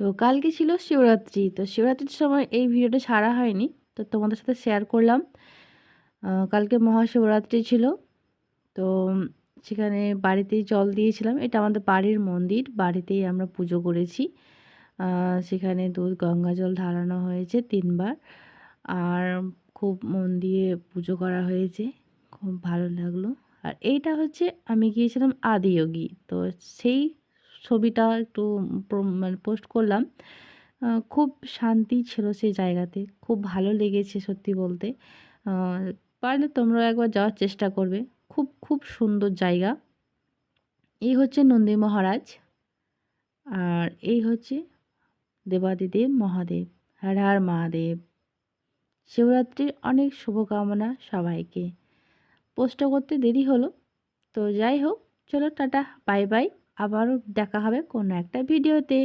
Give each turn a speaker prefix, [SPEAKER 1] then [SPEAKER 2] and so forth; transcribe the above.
[SPEAKER 1] তো কালকে ছিল শিবরাত্রি। তো শিবরাত্রির সময় এই ভিডিওটা ছাড়া হয়নি। তো তোমাদের সাথে শেয়ার করলাম। কালকে মহাশিবরাত্রি ছিল। তো সেখানে বাড়িতেই জল দিয়েছিলাম। এটা আমাদের বাড়ির মন্দির। বাড়িতেই আমরা পুজো করেছি। সেখানে দুধ গঙ্গা জল ঢালানো হয়েছে ৩ বার। আর খুব মন দিয়ে পুজো করা হয়েছে। খুব ভালো লাগলো। আর এইটা হচ্ছে আমি গিয়েছিলাম আদিয়োগী। তো সেই ছবিটা একটু মানে পোস্ট করলাম। খুব শান্তি ছিল সেই জায়গাতে। খুব ভালো লেগেছে সত্যি বলতে। আ পারলে তোমরাও একবার যাওয়ার চেষ্টা করবে। খুব, খুব সুন্দর জায়গা। এই হচ্ছে নন্দী মহারাজ। আর এই হচ্ছে দেবাদিদেব মহাদেব। হর হর মহাদেব। শিবরাত্রির অনেক শুভকামনা সবাইকে। পোস্টটা করতে দেরি হলো। তো যাই হোক, চলো টাটা, বাই বাই। আবারও দেখা হবে কোনো একটা ভিডিওতে।